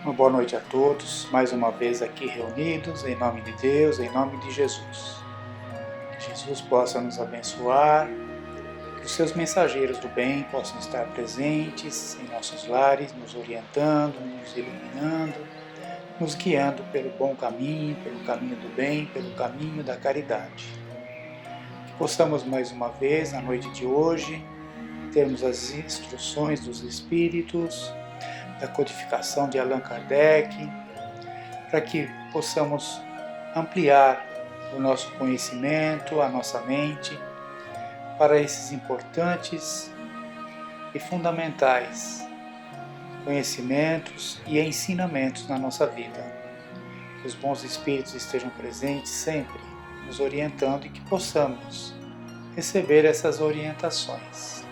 Uma boa noite a todos, mais uma vez aqui reunidos, em nome de Deus, em nome de Jesus. Que Jesus possa nos abençoar, que os seus mensageiros do bem possam estar presentes em nossos lares, nos orientando, nos iluminando, nos guiando pelo bom caminho, pelo caminho do bem, pelo caminho da caridade. Que possamos mais uma vez, na noite de hoje, termos as instruções dos Espíritos, da codificação de Allan Kardec, para que possamos ampliar o nosso conhecimento, a nossa mente, para esses importantes e fundamentais conhecimentos e ensinamentos na nossa vida. Que os bons espíritos estejam presentes sempre, nos orientando e que possamos receber essas orientações.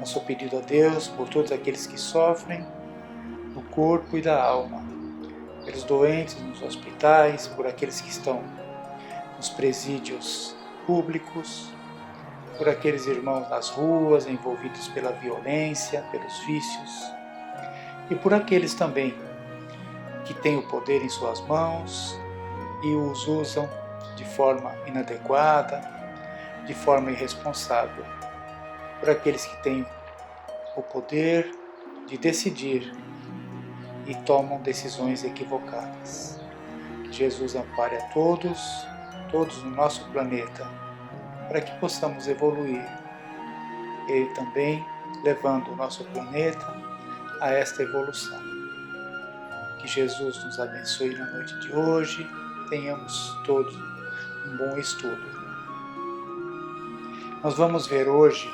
Nosso pedido a Deus por todos aqueles que sofrem do corpo e da alma, pelos doentes nos hospitais, por aqueles que estão nos presídios públicos, por aqueles irmãos nas ruas envolvidos pela violência, pelos vícios, e por aqueles também que têm o poder em suas mãos e os usam de forma inadequada, de forma irresponsável, por aqueles que têm o poder de decidir e tomam decisões equivocadas. Que Jesus ampare a todos no nosso planeta, para que possamos evoluir. Ele também levando o nosso planeta a esta evolução. Que Jesus nos abençoe na noite de hoje, tenhamos todos um bom estudo. Nós vamos ver hoje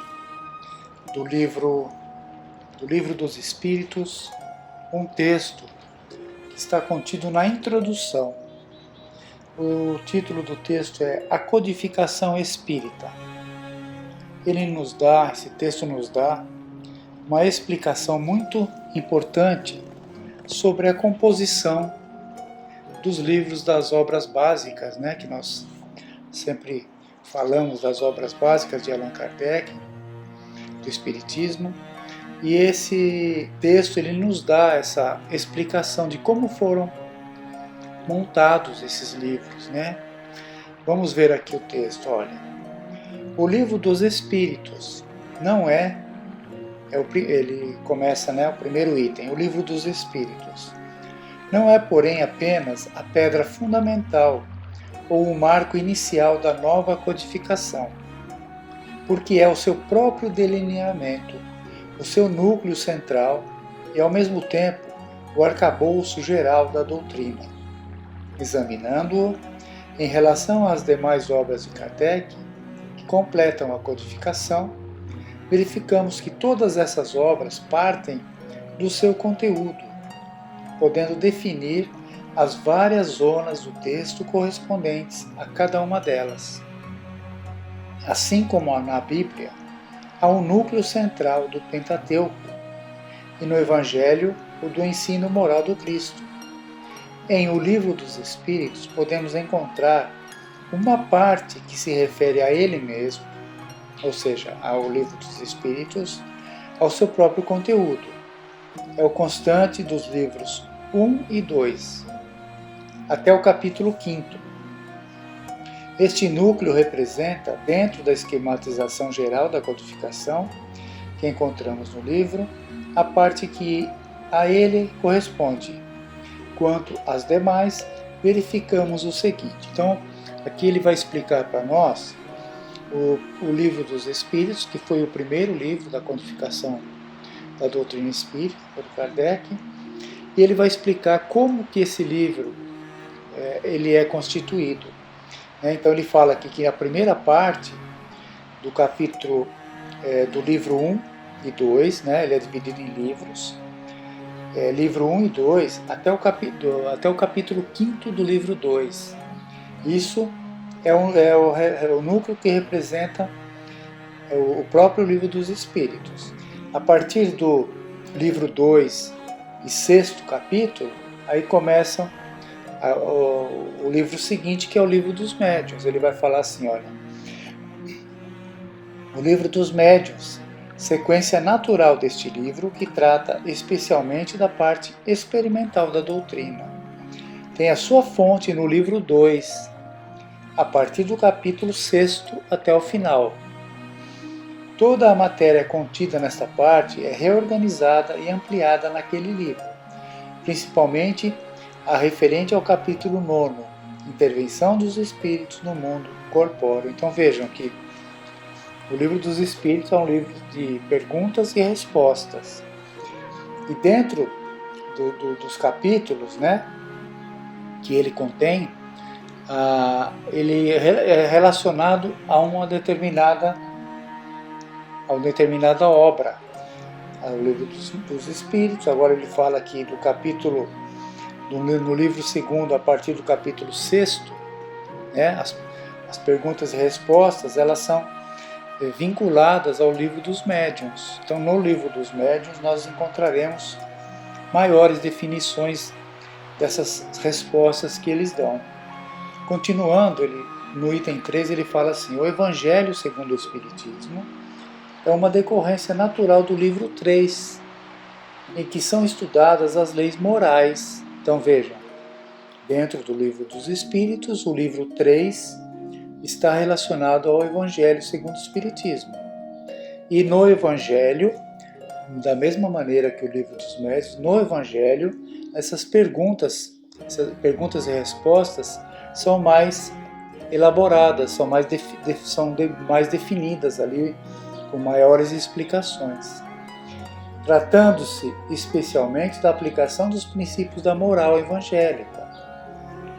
do livro dos Espíritos, um texto que está contido na introdução. O título do texto é A Codificação Espírita. Esse texto nos dá uma explicação muito importante sobre a composição dos livros das obras básicas, que nós sempre falamos das obras básicas de Allan Kardec, do Espiritismo. E esse texto ele nos dá essa explicação de como foram montados esses livros. Vamos ver aqui o texto, olha. O Livro dos Espíritos não ele começa, o primeiro item, o Livro dos Espíritos. Não é, porém, apenas a pedra fundamental ou o marco inicial da nova codificação, porque é o seu próprio delineamento, o seu núcleo central e, ao mesmo tempo, o arcabouço geral da doutrina. Examinando-o em relação às demais obras de Kardec, que completam a codificação, verificamos que todas essas obras partem do seu conteúdo, podendo definir as várias zonas do texto correspondentes a cada uma delas. Assim como na Bíblia, há um núcleo central do Pentateuco, e no Evangelho, o do ensino moral do Cristo. Em O Livro dos Espíritos, podemos encontrar uma parte que se refere a ele mesmo, ou seja, ao Livro dos Espíritos, ao seu próprio conteúdo. É o constante dos livros 1 e 2, até o capítulo 5º. Este núcleo representa, dentro da esquematização geral da codificação, que encontramos no livro, a parte que a ele corresponde. Quanto às demais, verificamos o seguinte. Então, aqui ele vai explicar para nós o Livro dos Espíritos, que foi o primeiro livro da codificação da doutrina espírita, por Kardec, e ele vai explicar como que esse livro ele é constituído. Então ele fala aqui que a primeira parte do capítulo do livro 1 e 2, ele é dividido em livros, livro 1 e 2, até o capítulo 5º do livro 2. Isso é o núcleo que representa o próprio Livro dos Espíritos. A partir do livro 2 e 6º capítulo, aí começa o livro seguinte, que é o Livro dos Médiuns. Ele vai falar assim, olha, o Livro dos Médiuns sequência natural deste livro que trata especialmente da parte experimental da doutrina. Tem a sua fonte no livro 2, a partir do capítulo 6º até o final. Toda a matéria contida nesta parte é reorganizada e ampliada naquele livro, principalmente a referente ao capítulo 9, Intervenção dos Espíritos no Mundo Corpóreo. Então vejam que o livro dos Espíritos é um livro de perguntas e respostas. E dentro dos capítulos, né, que ele contém, ele é relacionado a uma determinada obra, o livro dos Espíritos. Agora ele fala aqui do capítulo, no livro 2º, a partir do capítulo 6º, né, as perguntas e respostas, elas são vinculadas ao livro dos médiuns. Então, no livro dos médiuns, nós encontraremos maiores definições dessas respostas que eles dão. Continuando, no item 3, ele fala assim: o Evangelho segundo o Espiritismo é uma decorrência natural do livro 3, em que são estudadas as leis morais. Então vejam, dentro do livro dos Espíritos, o livro 3 está relacionado ao Evangelho segundo o Espiritismo. E no Evangelho, da mesma maneira que o livro dos médiuns, no Evangelho, essas perguntas e respostas são mais elaboradas, são mais definidas ali, com maiores explicações, tratando-se especialmente da aplicação dos princípios da moral evangélica,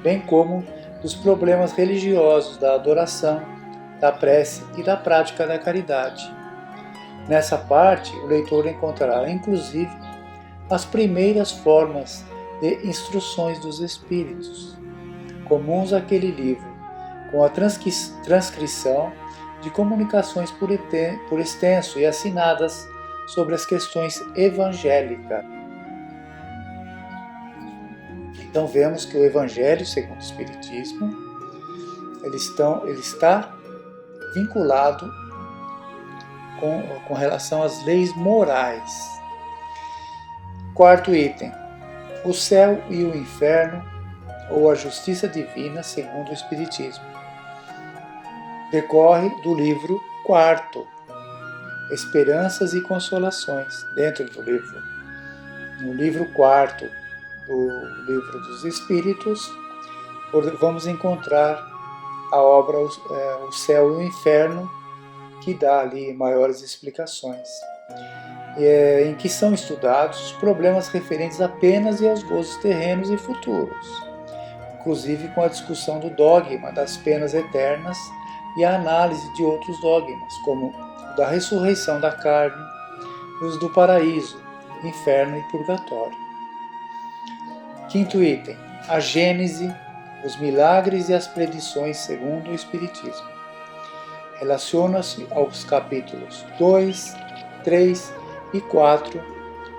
bem como dos problemas religiosos, da adoração, da prece e da prática da caridade. Nessa parte, o leitor encontrará, inclusive, as primeiras formas de instruções dos Espíritos, comuns àquele livro, com a transcrição de comunicações por extenso e assinadas sobre as questões evangélicas. Então vemos que o Evangelho segundo o Espiritismo ele está vinculado com relação às leis morais. Quarto item: o céu e o inferno, ou a justiça divina segundo o Espiritismo. Decorre do livro 4, Esperanças e Consolações. Dentro do livro, no livro 4 do Livro dos Espíritos, vamos encontrar a obra O Céu e o Inferno, que dá ali maiores explicações, em que são estudados os problemas referentes apenas aos gozos terrenos e futuros, inclusive com a discussão do dogma das penas eternas e a análise de outros dogmas, como o da ressurreição da carne e os do paraíso, inferno e purgatório. Quinto item: a Gênese, os milagres e as predições segundo o Espiritismo. Relaciona-se aos capítulos 2, 3 e 4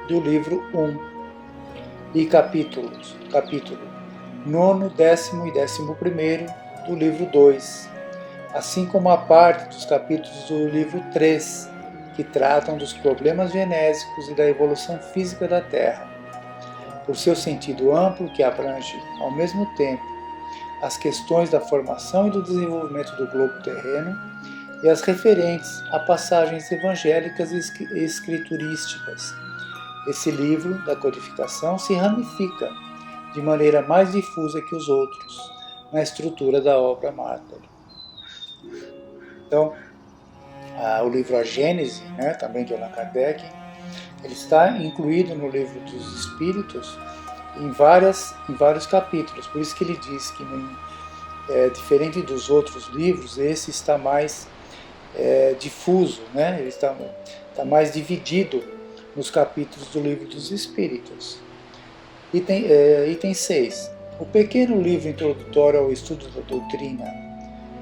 do livro 1 e capítulo 9, 10º e 11º do livro 2, assim como a parte dos capítulos do livro 3, que tratam dos problemas genésicos e da evolução física da Terra, por seu sentido amplo que abrange, ao mesmo tempo, as questões da formação e do desenvolvimento do globo terreno e as referentes a passagens evangélicas e escriturísticas. Esse livro da codificação se ramifica de maneira mais difusa que os outros na estrutura da obra Mártir. Então, o livro A Gênese, também de Allan Kardec, ele está incluído no livro dos Espíritos em vários capítulos. Por isso que ele diz que, diferente dos outros livros, esse está mais difuso, ele está mais dividido nos capítulos do livro dos Espíritos. Item 6. O pequeno livro introdutório ao estudo da doutrina,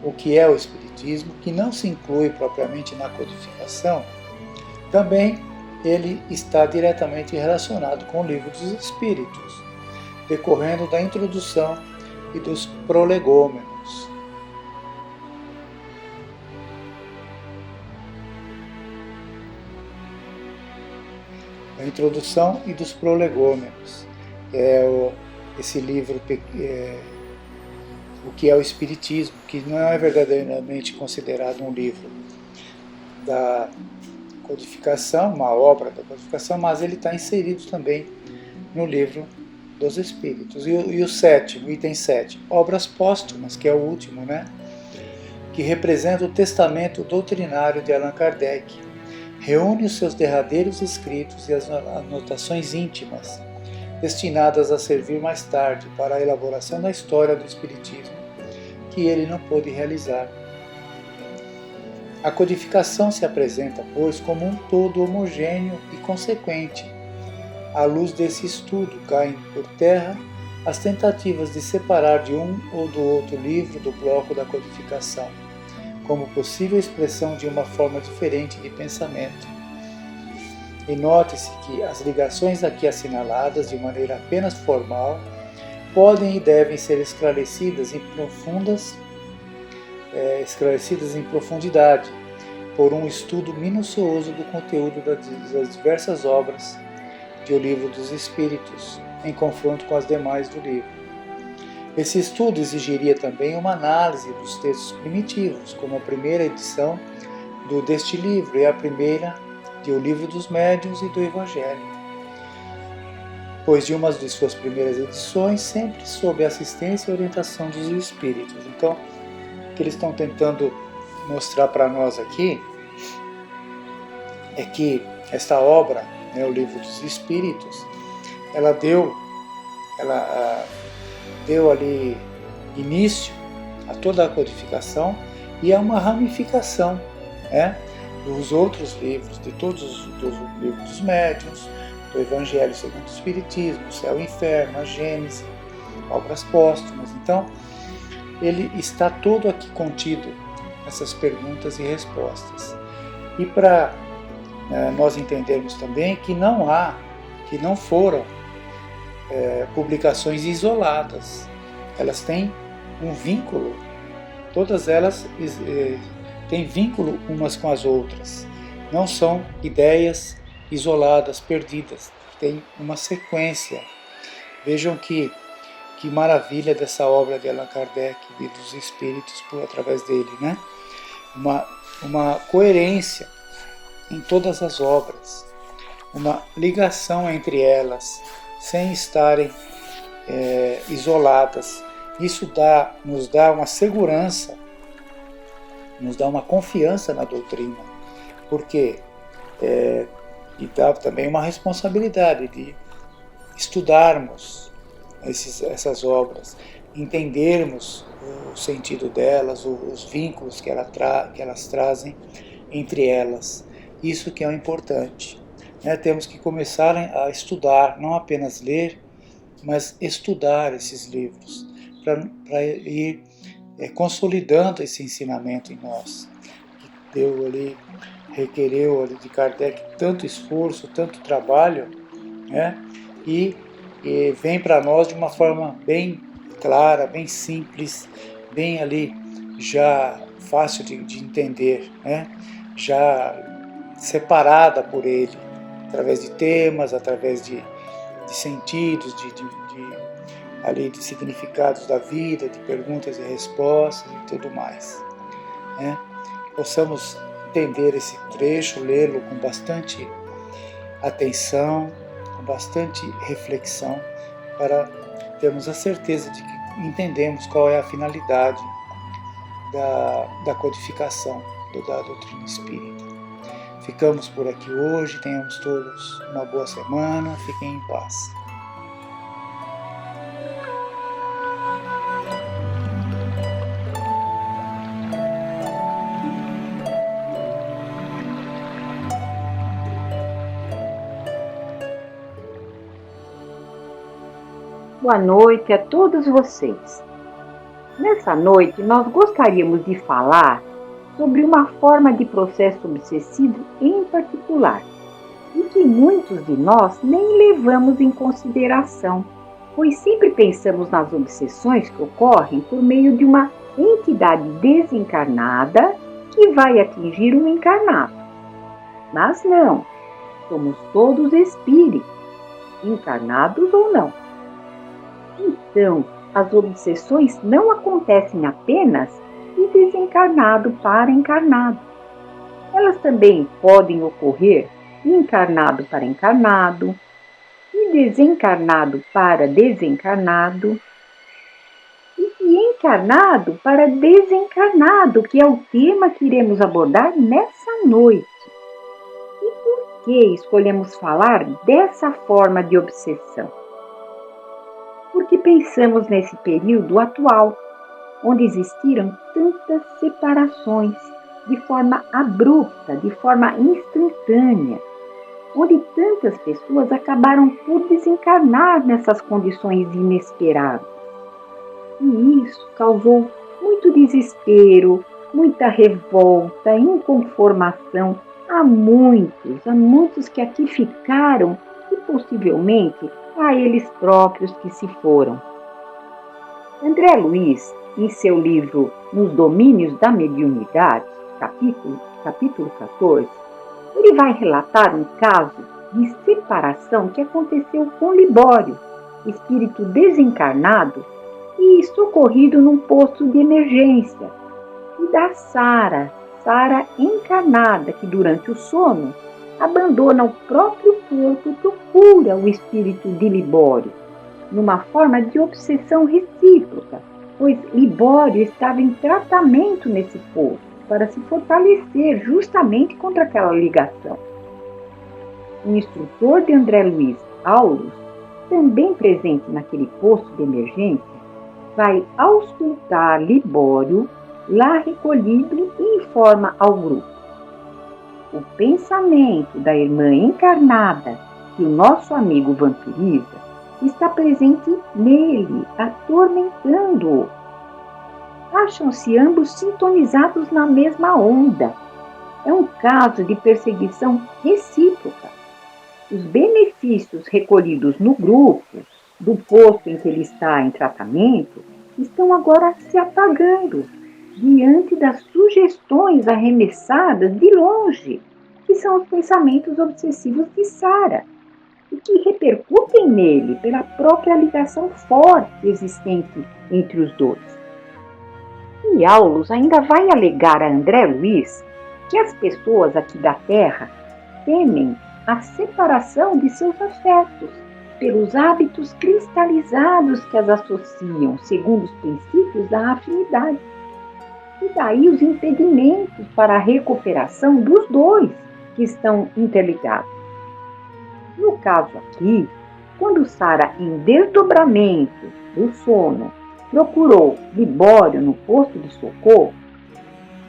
o que é o Espiritismo, que não se inclui propriamente na codificação, também ele está diretamente relacionado com o livro dos Espíritos, decorrendo da introdução e dos prolegômenos. da introdução e dos prolegômenos. Esse livro, o que é o Espiritismo, que não é verdadeiramente considerado um livro da codificação, uma obra da codificação, mas ele está inserido também no livro dos Espíritos. E o sétimo, item 7, obras póstumas, que é o último, né? Que representa o testamento doutrinário de Allan Kardec. Reúne os seus derradeiros escritos e as anotações íntimas, destinadas a servir mais tarde para a elaboração da história do Espiritismo, que ele não pôde realizar. A codificação se apresenta, pois, como um todo homogêneo e consequente. À luz desse estudo, caem por terra as tentativas de separar de um ou do outro livro do bloco da codificação, como possível expressão de uma forma diferente de pensamento. E note-se que as ligações aqui assinaladas de maneira apenas formal podem e devem ser esclarecidas em profundidade por um estudo minucioso do conteúdo das diversas obras de O Livro dos Espíritos, em confronto com as demais do livro. Esse estudo exigiria também uma análise dos textos primitivos, como a primeira edição deste livro e a primeira de O Livro dos Médiuns e do Evangelho, pois de uma de suas primeiras edições, sempre sob a assistência e orientação dos Espíritos. Então, o que eles estão tentando mostrar para nós aqui é que esta obra, né, O Livro dos Espíritos, ela deu ali início a toda a codificação e a uma ramificação, né, dos outros livros, de todos os livros dos médiuns, do Evangelho segundo o Espiritismo, o Céu e o Inferno, a Gênese, obras póstumas. Então, ele está todo aqui contido, essas perguntas e respostas. E para nós entendermos também que não foram publicações isoladas, elas têm um vínculo, todas elas têm vínculo umas com as outras, não são ideias isoladas, perdidas, tem uma sequência. Vejam que maravilha dessa obra de Allan Kardec e dos Espíritos através dele, né? Uma coerência em todas as obras, uma ligação entre elas, sem estarem isoladas. Isso nos dá uma segurança, nos dá uma confiança na doutrina, porque e dá também uma responsabilidade de estudarmos essas obras, entendermos o sentido delas, os vínculos que elas trazem entre elas. Isso que é o importante. Temos que começar a estudar, não apenas ler, mas estudar esses livros, para ir consolidando esse ensinamento em nós, que requereu de Kardec tanto esforço, tanto trabalho, né? E vem para nós de uma forma bem clara, bem simples, bem ali já fácil de entender, né? Já separada por ele, através de temas, através de sentidos, de significados da vida, de perguntas e respostas e tudo mais, né? Possamos entender esse trecho, lê-lo com bastante atenção, com bastante reflexão, para termos a certeza de que entendemos qual é a finalidade da codificação da doutrina espírita. Ficamos por aqui hoje, tenhamos todos uma boa semana, fiquem em paz. Boa noite a todos vocês. Nessa noite, nós gostaríamos de falar sobre uma forma de processo obsessivo em particular, e que muitos de nós nem levamos em consideração, pois sempre pensamos nas obsessões que ocorrem por meio de uma entidade desencarnada que vai atingir um encarnado. Mas não, somos todos espíritos, encarnados ou não. Então, as obsessões não acontecem apenas de desencarnado para encarnado. Elas também podem ocorrer de encarnado para encarnado, de desencarnado para desencarnado e de encarnado para desencarnado, que é o tema que iremos abordar nessa noite. E por que escolhemos falar dessa forma de obsessão? Porque pensamos nesse período atual, onde existiram tantas separações de forma abrupta, de forma instantânea, onde tantas pessoas acabaram por desencarnar nessas condições inesperadas. E isso causou muito desespero, muita revolta, inconformação a muitos que aqui ficaram e possivelmente a eles próprios que se foram. André Luiz, em seu livro Nos Domínios da Mediunidade, capítulo 14, ele vai relatar um caso de separação que aconteceu com Libório, espírito desencarnado e socorrido num posto de emergência, e da Sara encarnada, que durante o sono abandona o próprio corpo e procura o espírito de Libório, numa forma de obsessão recíproca, pois Libório estava em tratamento nesse posto, para se fortalecer justamente contra aquela ligação. O instrutor de André Luiz, Aulus, também presente naquele posto de emergência, vai auscultar Libório lá recolhido e informa ao grupo: o pensamento da irmã encarnada que o nosso amigo vampiriza está presente nele, atormentando-o. Acham-se ambos sintonizados na mesma onda. É um caso de perseguição recíproca. Os benefícios recolhidos no grupo, do posto em que ele está em tratamento, estão agora se apagando diante das sugestões arremessadas de longe, que são os pensamentos obsessivos de Sara, e que repercutem nele pela própria ligação forte existente entre os dois. E Aulus ainda vai alegar a André Luiz que as pessoas aqui da Terra temem a separação de seus afetos pelos hábitos cristalizados que as associam, segundo os princípios da afinidade. E daí os impedimentos para a recuperação dos dois que estão interligados. No caso aqui, quando Sara, em desdobramento do sono, procurou Libório no posto de socorro,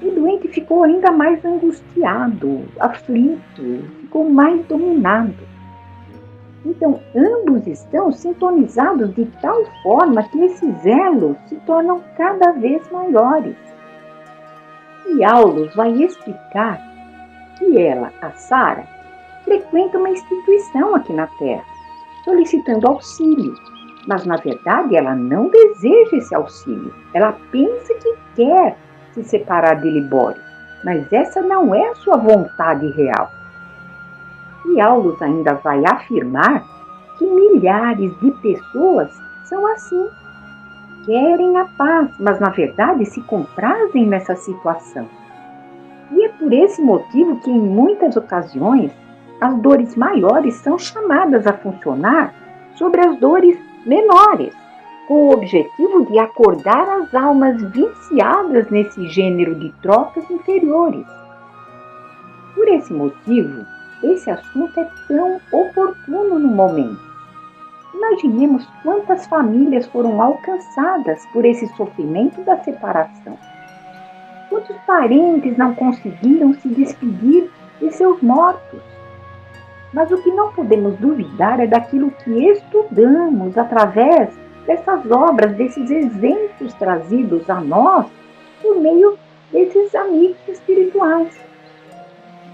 o doente ficou ainda mais angustiado, aflito, ficou mais dominado. Então, ambos estão sintonizados de tal forma que esses elos se tornam cada vez maiores. E Aulus vai explicar que ela, a Sara, frequenta uma instituição aqui na Terra, solicitando auxílio. Mas, na verdade, ela não deseja esse auxílio. Ela pensa que quer se separar de Libório, mas essa não é a sua vontade real. E Aulus ainda vai afirmar que milhares de pessoas são assim. Querem a paz, mas, na verdade, se comprazem nessa situação. E é por esse motivo que, em muitas ocasiões, as dores maiores são chamadas a funcionar sobre as dores menores, com o objetivo de acordar as almas viciadas nesse gênero de trocas inferiores. Por esse motivo, esse assunto é tão oportuno no momento. Imaginemos quantas famílias foram alcançadas por esse sofrimento da separação. Quantos parentes não conseguiram se despedir de seus mortos? Mas o que não podemos duvidar é daquilo que estudamos através dessas obras, desses exemplos trazidos a nós por meio desses amigos espirituais.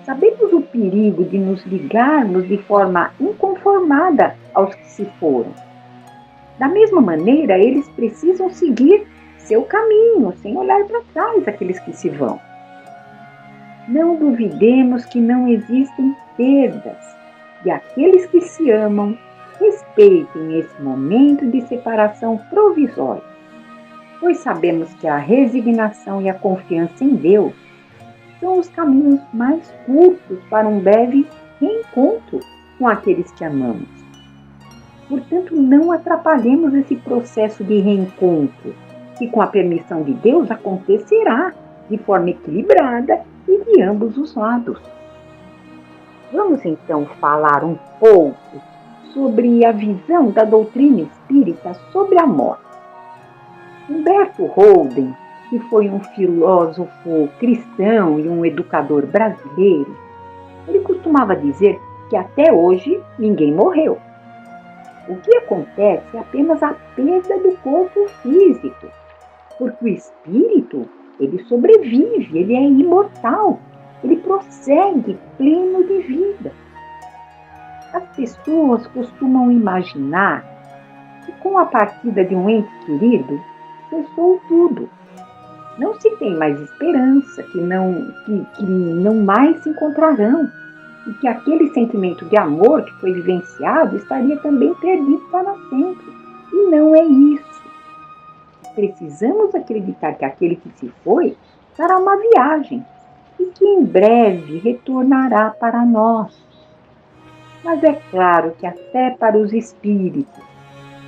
Sabemos o perigo de nos ligarmos de forma inconformada aos que se foram. Da mesma maneira, eles precisam seguir seu caminho, sem olhar para trás aqueles que se vão. Não duvidemos que não existem perdas. e aqueles que se amam respeitem esse momento de separação provisória, pois sabemos que a resignação e a confiança em Deus são os caminhos mais curtos para um breve reencontro com aqueles que amamos. Portanto, não atrapalhemos esse processo de reencontro, que com a permissão de Deus acontecerá de forma equilibrada e de ambos os lados. Vamos então falar um pouco sobre a visão da doutrina espírita sobre a morte. Humberto Holden, que foi um filósofo cristão e um educador brasileiro, ele costumava dizer que até hoje ninguém morreu. O que acontece é apenas a perda do corpo físico, porque o espírito, ele sobrevive, ele é imortal, ele prossegue pleno de vida. As pessoas costumam imaginar que com a partida de um ente querido, cessou tudo. Não se tem mais esperança, que não mais se encontrarão, e que aquele sentimento de amor que foi vivenciado estaria também perdido para sempre. E não é isso. Precisamos acreditar que aquele que se foi fará uma viagem e que em breve retornará para nós. Mas é claro que até para os espíritos,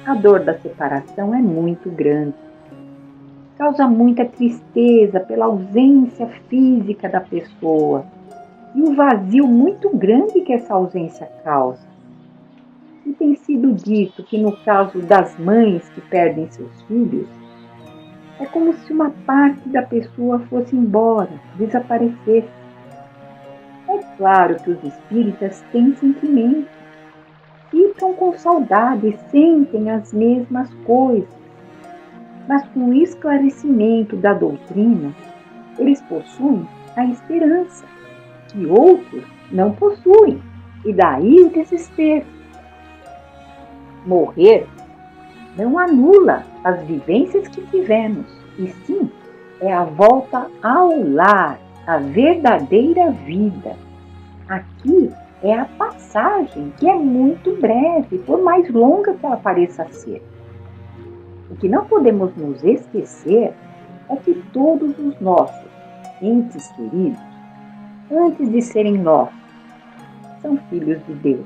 a dor da separação é muito grande. Causa muita tristeza pela ausência física da pessoa e o vazio muito grande que essa ausência causa. E tem sido dito que no caso das mães que perdem seus filhos, é como se uma parte da pessoa fosse embora, desaparecesse. É claro que os espíritas têm sentimentos, ficam com saudade, sentem as mesmas coisas, mas com o esclarecimento da doutrina, eles possuem a esperança, que outros não possuem, e daí o desespero. Morrer não anula as vivências que tivemos, e sim é a volta ao lar, a verdadeira vida. Aqui é a passagem, que é muito breve, por mais longa que ela pareça ser. O que não podemos nos esquecer é que todos os nossos entes queridos, antes de serem nossos, são filhos de Deus.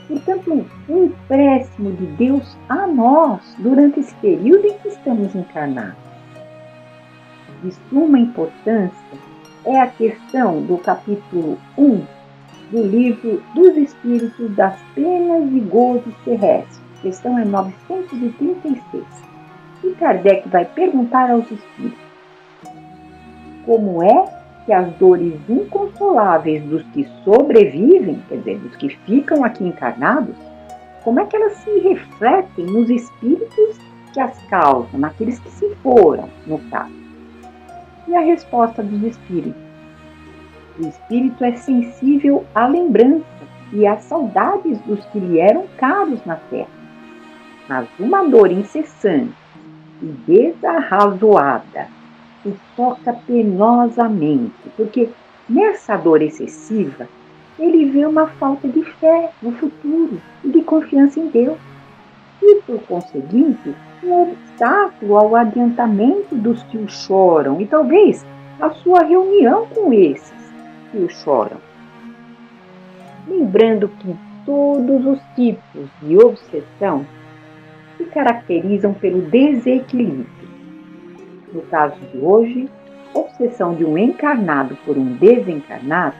Portanto, um empréstimo de Deus a nós durante esse período em que estamos encarnados. De suma importância é a questão do capítulo 1 do livro dos Espíritos das Penas e Gozos Terrestres. A questão é 936. E Kardec vai perguntar aos espíritos: como é que as dores inconsoláveis dos que sobrevivem, quer dizer, dos que ficam aqui encarnados, como é que elas se refletem nos espíritos que as causam, naqueles que se foram, no caso? E a resposta dos espíritos: o espírito é sensível à lembrança e às saudades dos que lhe eram caros na terra. Mas uma dor incessante e desarrazoada o toca penosamente, porque nessa dor excessiva ele vê uma falta de fé no futuro e de confiança em Deus, e por conseguinte um obstáculo ao adiantamento dos que o choram e talvez a sua reunião com esses que o choram. Lembrando que todos os tipos de obsessão se caracterizam pelo desequilíbrio. No caso de hoje, obsessão de um encarnado por um desencarnado,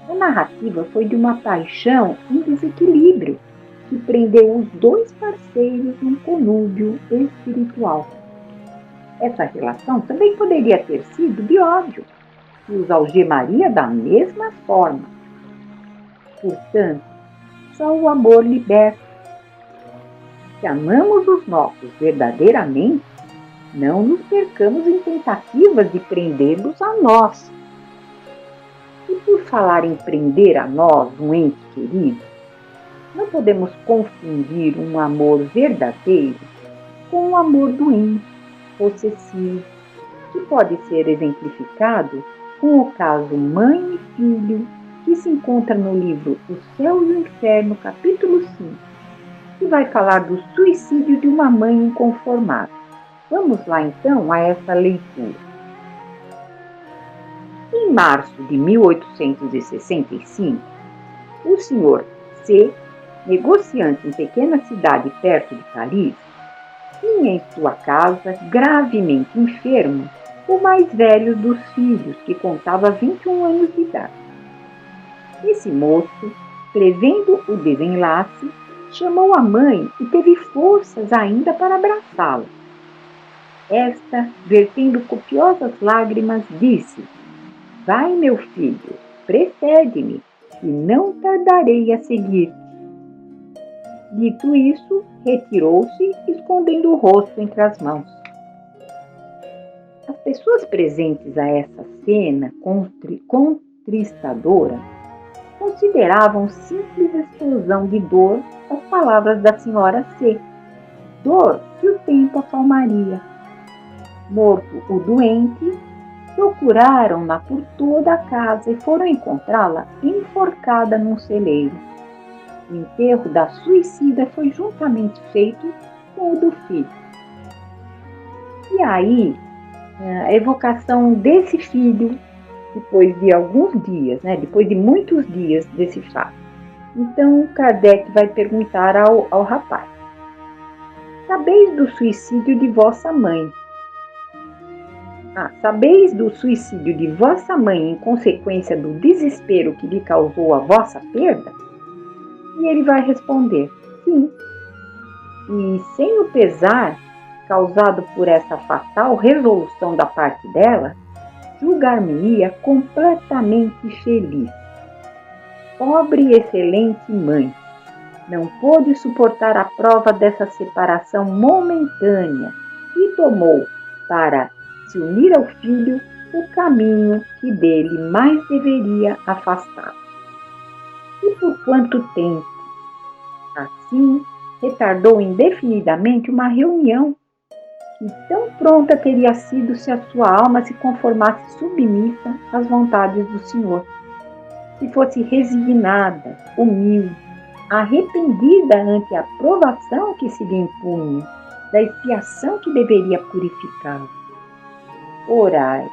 a narrativa foi de uma paixão em desequilíbrio que prendeu os dois parceiros num conúbio espiritual. Essa relação também poderia ter sido de ódio, que os algemaria da mesma forma. Portanto, só o amor liberta. Se amamos os nossos verdadeiramente, não nos percamos em tentativas de prendê-los a nós. E por falar em prender a nós um ente querido, não podemos confundir um amor verdadeiro com um amor doente, possessivo, que pode ser exemplificado com o caso mãe e filho que se encontra no livro O Céu e o Inferno, capítulo 5, que vai falar do suicídio de uma mãe inconformada. Vamos lá então a essa leitura. Em março de 1865, o Sr. C., negociante em pequena cidade perto de Paris, tinha em sua casa, gravemente enfermo, o mais velho dos filhos, que contava 21 anos de idade. Esse moço, prevendo o desenlace, chamou a mãe e teve forças ainda para abraçá-la. Esta, vertendo copiosas lágrimas, disse: "Vai, meu filho, precede-me, e não tardarei a seguir." Dito isso, retirou-se, escondendo o rosto entre as mãos. As pessoas presentes a essa cena contristadora consideravam simples explosão de dor as palavras da senhora C. Dor que o tempo acalmaria. Morto o doente, procuraram-na por toda a casa e foram encontrá-la enforcada num celeiro. O enterro da suicida foi juntamente feito com o do filho. E aí, a evocação desse filho, depois de alguns dias, depois de muitos dias desse fato. Então, Kardec vai perguntar ao rapaz: "Sabeis do suicídio de vossa mãe? Sabeis do suicídio de vossa mãe em consequência do desespero que lhe causou a vossa perda?" E ele vai responder: "Sim. E sem o pesar causado por essa fatal resolução da parte dela, julgar-me-ia completamente feliz. Pobre e excelente mãe, não pôde suportar a prova dessa separação momentânea e tomou, para se unir ao filho, o caminho que dele mais deveria afastá-lo. E por quanto tempo? Assim, retardou indefinidamente uma reunião que tão pronta teria sido se a sua alma se conformasse submissa às vontades do Senhor, se fosse resignada, humilde, arrependida ante a provação que se lhe impunha, da expiação que deveria purificá-la. Orai,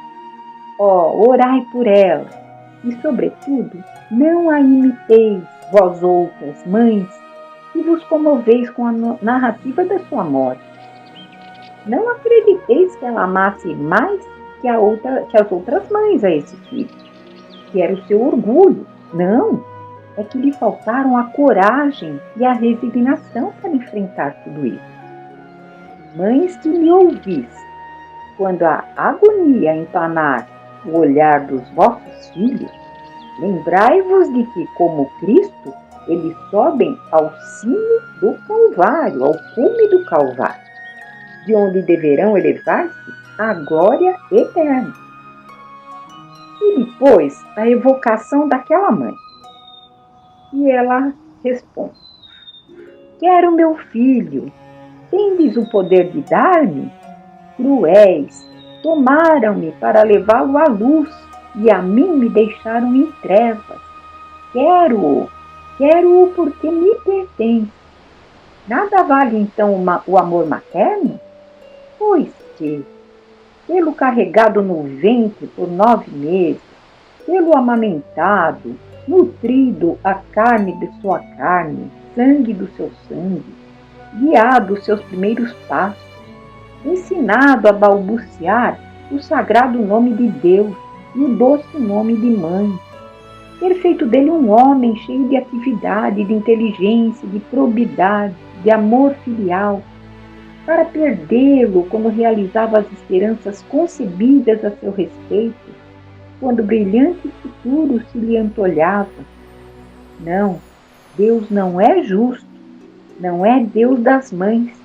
orai por ela, e sobretudo, não a imiteis, vós outras, mães, que vos comoveis com a narrativa da sua morte. Não acrediteis que ela amasse mais que as outras mães a esse filho, que era o seu orgulho. Não, é que lhe faltaram a coragem e a resignação para enfrentar tudo isso. Mães que me ouvis, quando a agonia empanar o olhar dos vossos filhos, lembrai-vos de que, como Cristo, eles sobem ao cimo do Calvário, ao cume do Calvário, de onde deverão elevar-se à glória eterna." E depois, a evocação daquela mãe. E ela responde: "Quero meu filho, tendes o poder de dar-me? Cruéis, tomaram-me para levá-lo à luz, e a mim me deixaram em trevas. Quero-o porque me pertence. Nada vale então o amor materno? Pois que, pelo carregado no ventre por 9 meses, pelo amamentado, nutrido a carne de sua carne, sangue do seu sangue, guiado os seus primeiros passos, ensinado a balbuciar o sagrado nome de Deus e o doce nome de mãe, ter feito dele um homem cheio de atividade, de inteligência, de probidade, de amor filial, para perdê-lo quando realizava as esperanças concebidas a seu respeito, quando o brilhante futuro se lhe antolhava. Não, Deus não é justo, não é Deus das mães,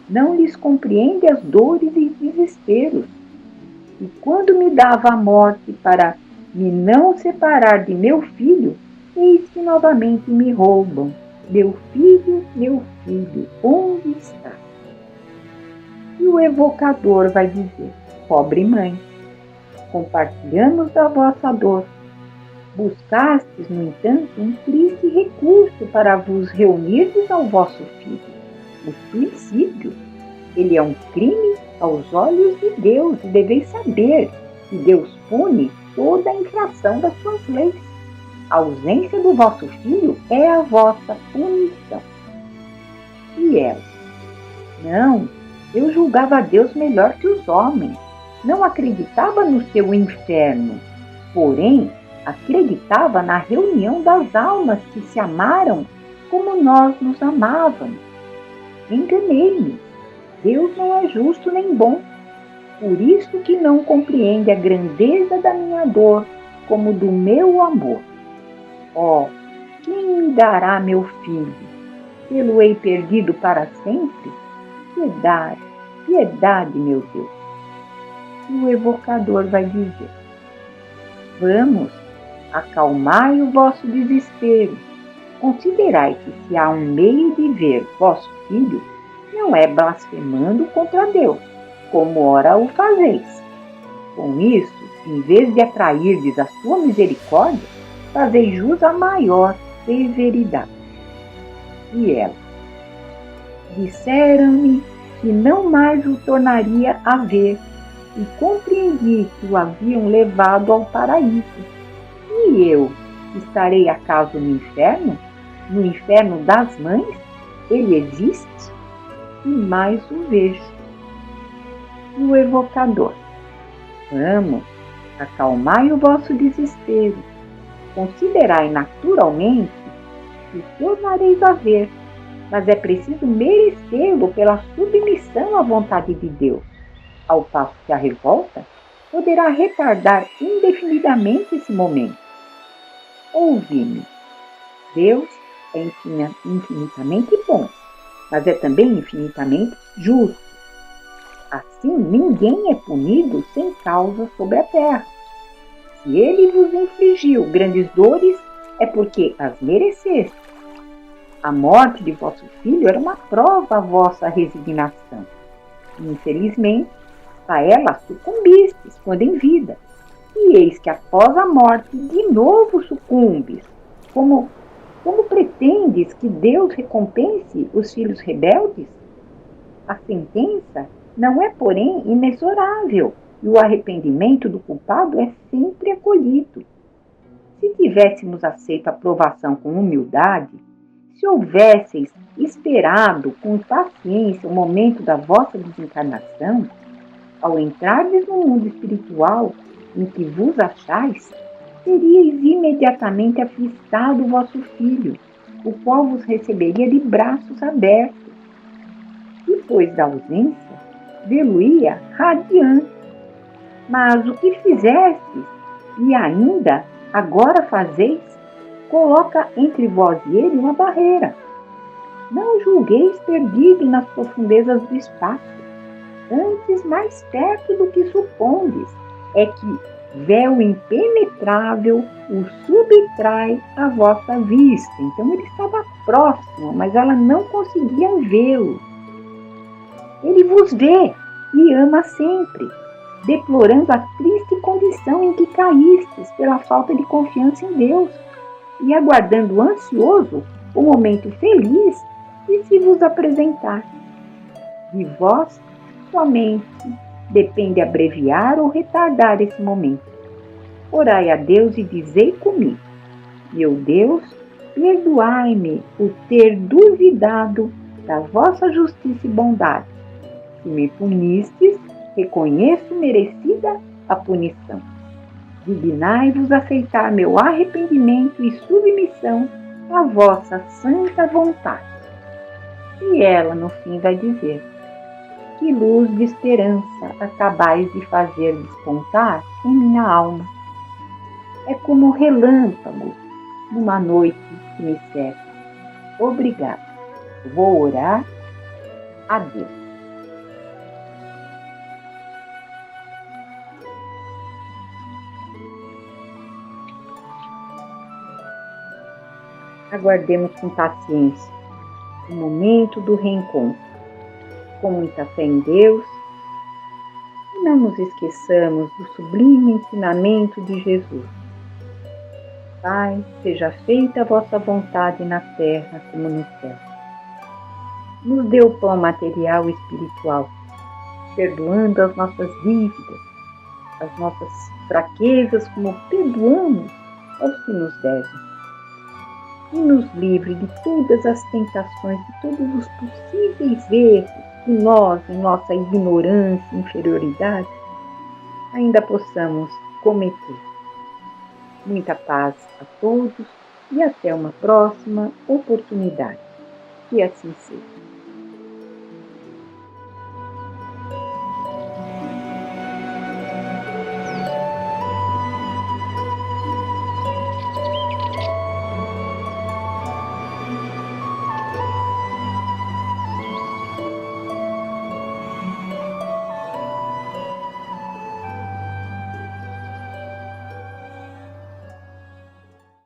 não lhes compreende as dores e desesperos. E quando me dava a morte para me não separar de meu filho, eis que novamente me roubam. Meu filho, onde está?" E o evocador vai dizer: "Pobre mãe, compartilhamos da vossa dor, Buscastes, no entanto, um triste recurso para vos reunirdes ao vosso filho, o suicídio. Ele é um crime aos olhos de Deus e deveis saber que Deus pune toda a infração das suas leis. A ausência do vosso filho é a vossa punição. E ela: não, eu julgava Deus melhor que os homens. Não acreditava no seu inferno, porém acreditava na reunião das almas que se amaram como nós nos amávamos. Enganei-me. Deus não é justo nem bom. Por isso que não compreende a grandeza da minha dor como do meu amor. Ó, quem me dará meu filho? Tê-lo-ei perdido para sempre? Piedade, piedade, meu Deus. E o evocador vai dizer: vamos, acalmai o vosso desespero. Considerai que se há um meio de ver vosso filho, não é blasfemando contra Deus, como ora o fazeis. Com isso, em vez de atrairdes a sua misericórdia, fazeis jus à maior severidade. E ela: disseram-me que não mais o tornaria a ver, e compreendi que o haviam levado ao paraíso. E eu, estarei acaso no inferno? No inferno das mães? Ele existe? E mais o vejo. E o evocador: vamos, acalmai o vosso desespero. Considerai naturalmente que tornareis a ver, mas é preciso merecê-lo pela submissão à vontade de Deus, ao passo que a revolta poderá retardar indefinidamente esse momento. Ouvi-me. Deus é infinitamente bom, mas é também infinitamente justo. Assim, ninguém é punido sem causa sobre a terra. Se ele vos infligiu grandes dores, é porque as mereceste. A morte de vosso filho era uma prova à vossa resignação. Infelizmente, a ela sucumbistes quando em vida. E eis que após a morte, de novo sucumbes. Como pretendes que Deus recompense os filhos rebeldes? A sentença não é, porém, inexorável, e o arrependimento do culpado é sempre acolhido. Se tivéssemos aceito a provação com humildade, se houvesseis esperado com paciência o momento da vossa desencarnação, ao entrardes no mundo espiritual em que vos achais, teríeis imediatamente afistado o vosso filho, o qual vos receberia de braços abertos. Depois da ausência, vê-lo-ia radiante. Mas o que fizestes, e ainda agora fazeis, coloca entre vós e ele uma barreira. Não o julgueis perdido nas profundezas do espaço, antes mais perto do que supondes, é que véu impenetrável o subtrai à vossa vista. Então ele estava próximo, mas ela não conseguia vê-lo. Ele vos vê e ama sempre, deplorando a triste condição em que caístes pela falta de confiança em Deus e aguardando ansioso o momento feliz de se vos apresentar. De vós somente depende abreviar ou retardar esse momento. Orai a Deus e dizei comigo: meu Deus, perdoai-me o ter duvidado da vossa justiça e bondade. Se me punistes, reconheço merecida a punição. Dignai-vos aceitar meu arrependimento e submissão à vossa santa vontade. E ela, no fim, vai dizer: que luz de esperança acabais de fazer despontar em minha alma. É como relâmpago numa noite que me cerca. Obrigada. Vou orar a Deus. Aguardemos com paciência o momento do reencontro, com muita fé em Deus, e não nos esqueçamos do sublime ensinamento de Jesus. Pai, seja feita a vossa vontade na terra como no céu. Nos dê o pão material e espiritual, perdoando as nossas dívidas, as nossas fraquezas, como perdoamos aos que nos devem. E nos livre de todas as tentações, de todos os possíveis erros que nós, em nossa ignorância e inferioridade, ainda possamos cometer. Muita paz a todos e até uma próxima oportunidade. Que assim seja.